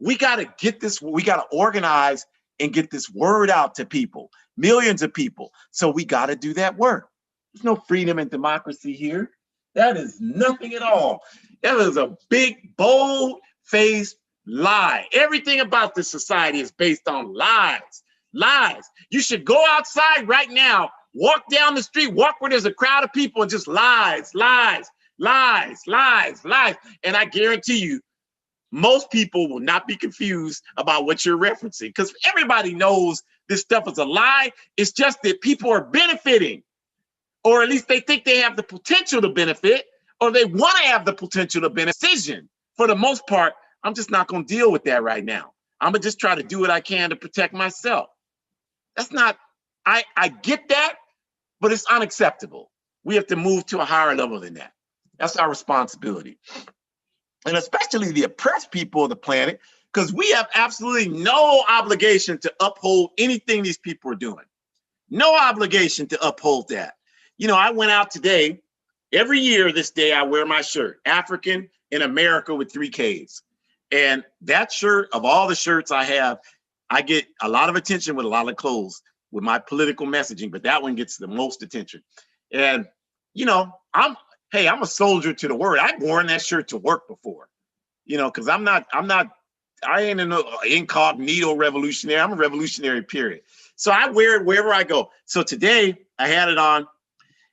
We got to get this, we got to organize and get this word out to people, millions of people. So we got to do that work. There's no freedom and democracy here. That is nothing at all. That is a big, bold-faced lie. Everything about this society is based on lies. Lies. You should go outside right now, walk down the street, walk where there's a crowd of people and just lies, lies, lies, lies, lies. And I guarantee you, most people will not be confused about what you're referencing because everybody knows this stuff is a lie. It's just that people are benefiting, or at least they think they have the potential to benefit, or they want to have the potential to benefit. Decision. For the most part, I'm just not going to deal with that right now. I'm going to just try to do what I can to protect myself. That's not, I get that, but it's unacceptable. We have to move to a higher level than that. That's our responsibility. And especially the oppressed people of the planet, because we have absolutely no obligation to uphold anything these people are doing. No obligation to uphold that. You know, I went out today. Every year this day, I wear my shirt, African in America with 3 Ks. And that shirt, of all the shirts I have, I get a lot of attention with a lot of clothes with my political messaging, but that one gets the most attention. And, you know, I'm a soldier to the word. I've worn that shirt to work before, you know, because I ain't an incognito revolutionary. I'm a revolutionary, period. So I wear it wherever I go. So today I had it on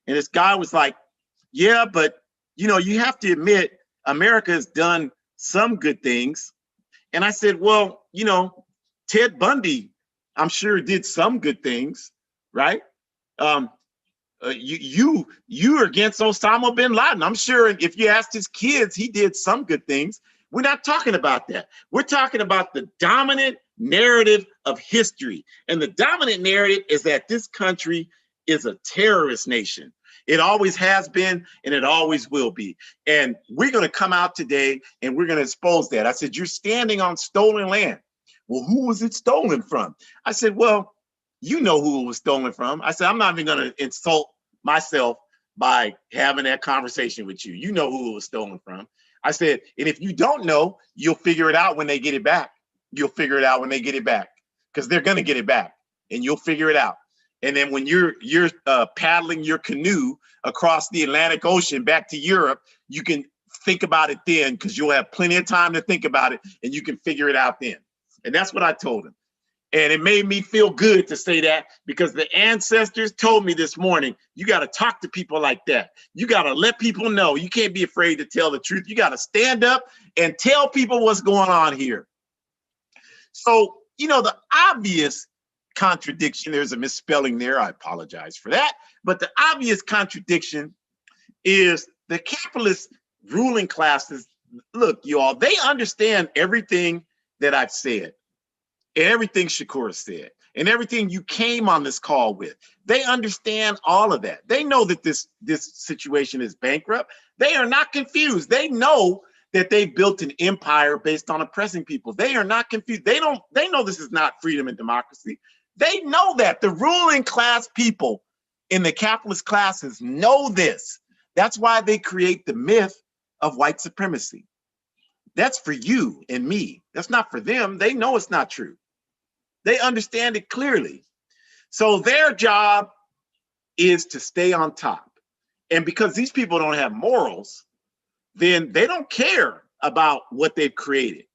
and this guy was like, yeah, but, you know, you have to admit America has done some good things. And I said, well, you know, Ted Bundy, I'm sure did some good things, right? You're against Osama bin Laden. I'm sure if you asked his kids, he did some good things. We're not talking about that. We're talking about the dominant narrative of history. And the dominant narrative is that this country is a terrorist nation. It always has been, and it always will be. And we're going to come out today and we're going to expose that. I said, you're standing on stolen land. Well, who was it stolen from? I said, well, you know who it was stolen from. I said, I'm not even going to insult myself by having that conversation with you. You know who it was stolen from. I said, and if you don't know, you'll figure it out when they get it back. You'll figure it out when they get it back, because they're going to get it back, and you'll figure it out. And then when you're paddling your canoe across the Atlantic Ocean back to Europe, you can think about it then, because you'll have plenty of time to think about it, and you can figure it out then. And that's what I told him. And it made me feel good to say that, because the ancestors told me this morning, you got to talk to people like that. You got to let people know. You can't be afraid to tell the truth. You got to stand up and tell people what's going on here. So, you know, the obvious contradiction, there's a misspelling there. I apologize for that. But the obvious contradiction is the capitalist ruling classes. Look, you all, they understand everything that I've said. And everything Shukura said, and everything you came on this call with. They understand all of that. They know that this situation is bankrupt. They are not confused. They know that they built an empire based on oppressing people. They are not confused. They know this is not freedom and democracy. They know that. The ruling class people in the capitalist classes know this. That's why they create the myth of white supremacy. That's for you and me. That's not for them. They know it's not true. They understand it clearly. So their job is to stay on top. And because these people don't have morals, then they don't care about what they've created.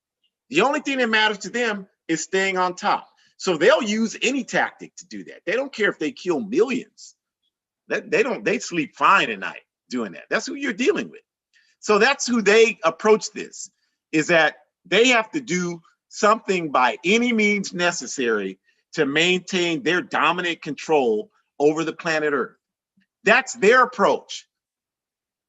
The only thing that matters to them is staying on top. So they'll use any tactic to do that. They don't care if they kill millions. They sleep fine at night doing that. That's who you're dealing with. So that's who they approach this, is that they have to do something by any means necessary to maintain their dominant control over the planet Earth. That's their approach.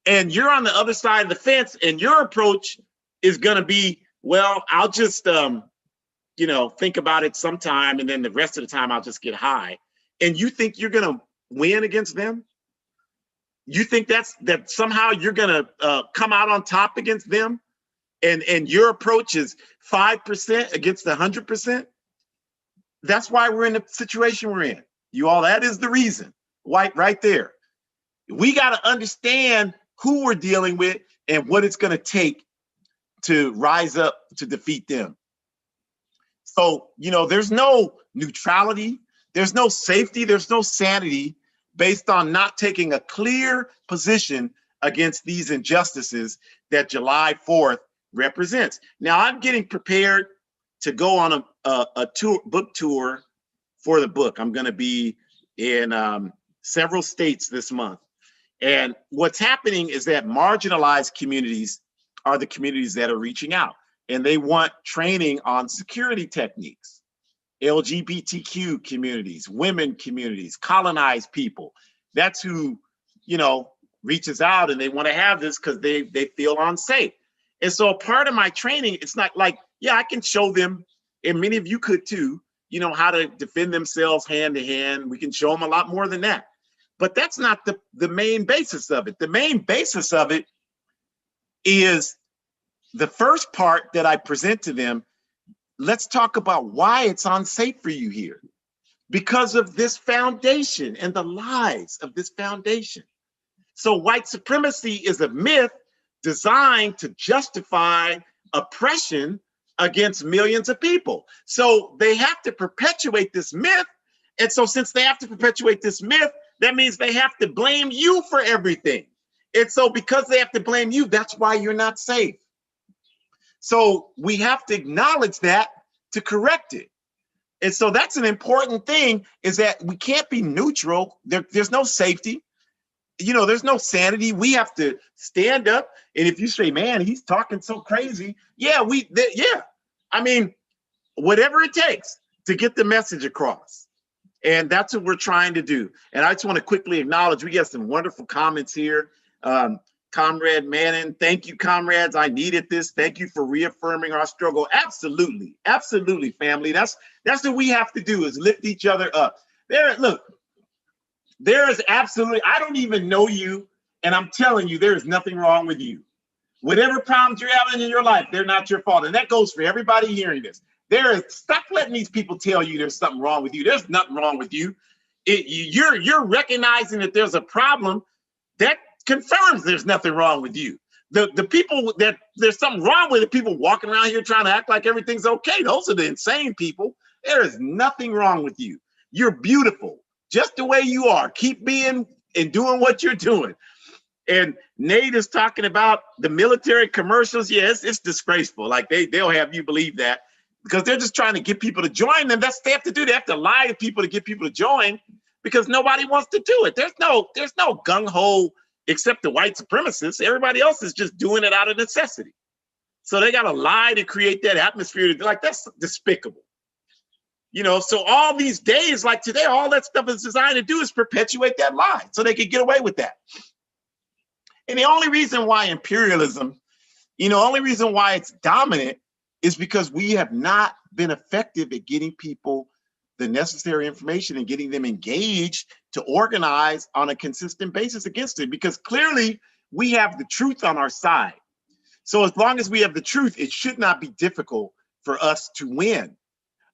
And you're on the other side of the fence, and your approach is going to be, well, I'll just, think about it sometime, and then the rest of the time I'll just get high. And you think you're going to win against them? You think that somehow you're going to come out on top against them? And your approach is 5% against 100%. That's why we're in the situation we're in. You all, that is the reason. Right there. We got to understand who we're dealing with and what it's going to take to rise up to defeat them. So, there's no neutrality, there's no safety, there's no sanity based on not taking a clear position against these injustices that July 4th represents. Now, I'm getting prepared to go on a book tour for the book. I'm going to be in several states this month. And what's happening is that marginalized communities are the communities that are reaching out, and they want training on security techniques. LGBTQ communities, women communities, colonized people. That's who, reaches out, and they want to have this because they feel unsafe. And so part of my training, it's not like, yeah, I can show them, and many of you could too, how to defend themselves hand to hand. We can show them a lot more than that. But that's not the main basis of it. The main basis of it is the first part that I present to them. Let's talk about why it's unsafe for you here. Because of this foundation and the lies of this foundation. So white supremacy is a myth designed to justify oppression against millions of people. So they have to perpetuate this myth. And so since they have to perpetuate this myth, that means they have to blame you for everything. And so because they have to blame you, that's why you're not safe. So we have to acknowledge that to correct it. And so that's an important thing, is that we can't be neutral. There's no safety. There's no sanity. We have to stand up. And if you say, man, he's talking so crazy. Yeah, I mean, whatever it takes to get the message across. And that's what we're trying to do. And I just want to quickly acknowledge, we get some wonderful comments here. Comrade Mannon, thank you, comrades. I needed this. Thank you for reaffirming our struggle. Absolutely. Absolutely, family. That's what we have to do, is lift each other up. Look, there is absolutely, I don't even know you, and I'm telling you, there is nothing wrong with you. Whatever problems you're having in your life, they're not your fault. And that goes for everybody hearing this. Stop letting these people tell you there's something wrong with you. There's nothing wrong with you. You're recognizing that there's a problem. That confirms there's nothing wrong with you. The people that there's something wrong with, the people walking around here trying to act like everything's okay, those are the insane people. There is nothing wrong with you. You're beautiful, just the way you are. Keep being and doing what you're doing. And Nate is talking about the military commercials. Yes, it's disgraceful. Like they'll have you believe that, because they're just trying to get people to join them. That's what they have to do. They have to lie to people to get people to join, because nobody wants to do it. There's no gung-ho except the white supremacists. Everybody else is just doing it out of necessity. So they got to lie to create that atmosphere. Like, that's despicable. You know, so all these days like today, all that stuff is designed to do is perpetuate that lie so they could get away with that. And the only reason why imperialism, only reason why it's dominant is because we have not been effective at getting people the necessary information and getting them engaged to organize on a consistent basis against it, because clearly we have the truth on our side. So as long as we have the truth, it should not be difficult for us to win.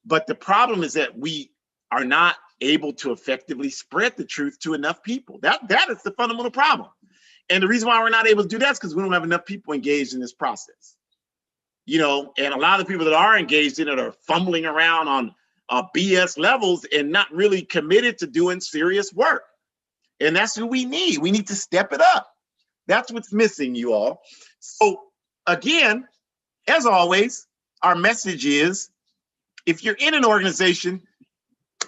But the problem is that we are not able to effectively spread the truth to enough people. That is the fundamental problem. And the reason why we're not able to do that is because we don't have enough people engaged in this process. And a lot of the people that are engaged in it are fumbling around on BS levels and not really committed to doing serious work. And that's what we need. We need to step it up. That's what's missing, you all. So again, as always, our message is, if you're in an organization,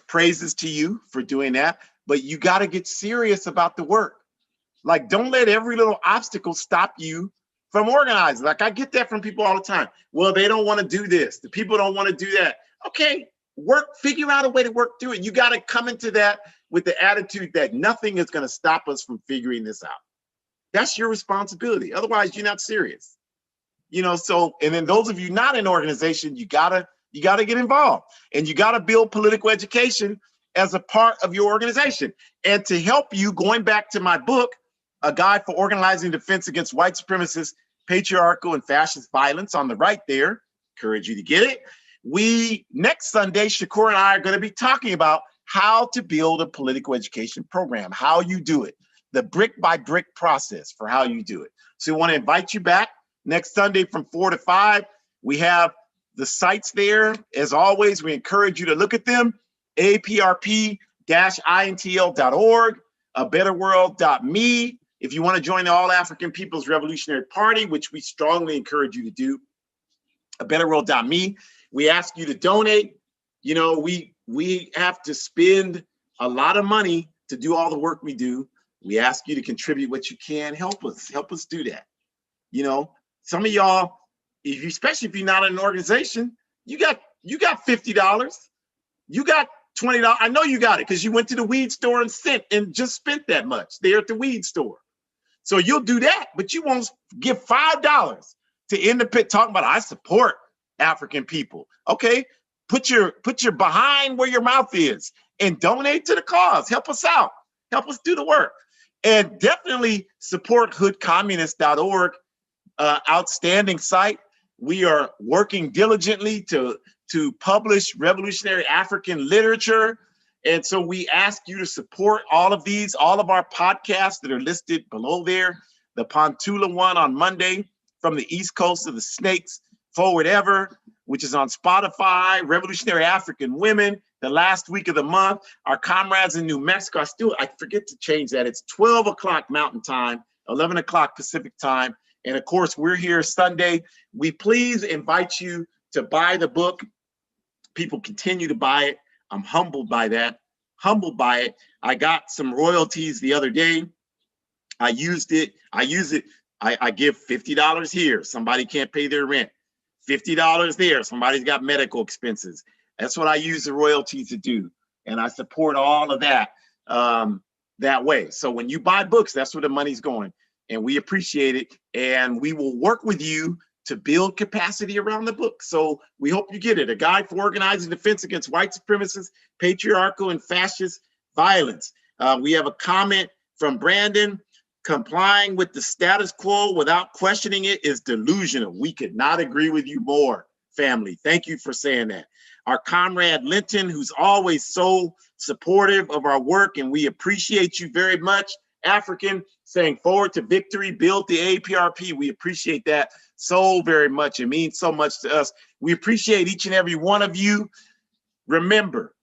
praises to you for doing that, but you got to get serious about the work. Like, don't let every little obstacle stop you from organizing. Like, I get that from people all the time. Well, they don't want to do this. The people don't want to do that. Okay, figure out a way to work through it. You got to come into that with the attitude that nothing is going to stop us from figuring this out. That's your responsibility. Otherwise, you're not serious. So, and then those of you not in organization, you gotta get involved, and you gotta build political education as a part of your organization. And to help you, going back to my book, A Guide for Organizing Defense Against White Supremacist, Patriarchal, and Fascist Violence, on the right there, encourage you to get it. Next Sunday, Shukura and I are going to be talking about how to build a political education program, how you do it, the brick by brick process for how you do it. So we want to invite you back next Sunday from 4 to 5. We have the sites there. As always, we encourage you to look at them: aprp-intl.org, abetterworld.me. If you want to join the All African People's Revolutionary Party, which we strongly encourage you to do, abetterworld.me. We ask you to donate. We have to spend a lot of money to do all the work we do. We ask you to contribute what you can. Help us do that. Some of y'all, especially if you're not in an organization, you got $50. You got $20. I know you got it because you went to the weed store and just spent that much there at the weed store. So you'll do that, but you won't give $5 to end the pit talking about, I support African people. Okay, put your behind where your mouth is and donate to the cause. Help us out. Help us do the work. And definitely support hoodcommunist.org. Outstanding site. We are working diligently to publish revolutionary African literature. And so we ask you to support all of our podcasts that are listed below there. The Pontula one on Monday, From the East Coast of the Snakes Forward Ever, which is on Spotify. Revolutionary African Women, the last week of the month. Our comrades in New Mexico, I forget to change that. It's 12 o'clock Mountain Time, 11 o'clock Pacific Time. And of course, we're here Sunday. We please invite you to buy the book. People continue to buy it. I'm humbled by that, I got some royalties the other day. I use it. I give $50 here. Somebody can't pay their rent. $50 there. Somebody's got medical expenses. That's what I use the royalties to do. and I support all of that that way. So when you buy books, that's where the money's going, and we appreciate it, and we will work with you to build capacity around the book. So we hope you get it. A Guide for Organizing Defense Against White Supremacist, Patriarchal, and Fascist Violence. We have a comment from Brandon. Complying with the status quo without questioning it is delusional. We could not agree with you more, family. Thank you for saying that. Our comrade Linton, who's always so supportive of our work, and we appreciate you very much. African, saying forward to victory, build the APRP. We appreciate that so very much. It means so much to us. We appreciate each and every one of you. Remember,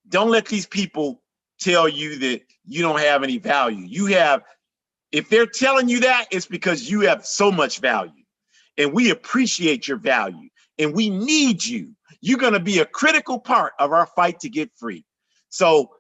don't let these people tell you that you don't have any value. You have. If they're telling you that, it's because you have so much value, and we appreciate your value, and we need you. You're going to be a critical part of our fight to get free. So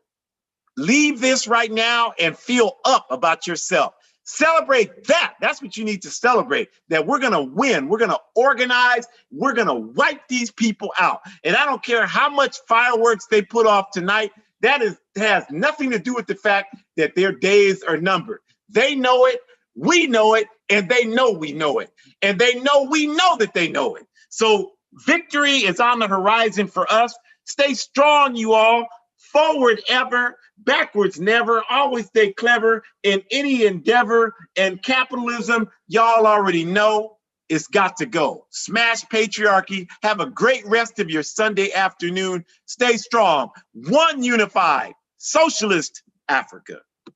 leave this right now and feel up about yourself. Celebrate that. That's what you need to celebrate, that we're going to win. We're going to organize. We're going to wipe these people out. And I don't care how much fireworks they put off tonight. That has nothing to do with the fact that their days are numbered. They know it, we know it, and they know we know it. And they know we know that they know it. So victory is on the horizon for us. Stay strong, you all. Forward ever, backwards never. Always stay clever in any endeavor. And capitalism, y'all already know, it's got to go. Smash patriarchy. Have a great rest of your Sunday afternoon. Stay strong. One unified, socialist Africa.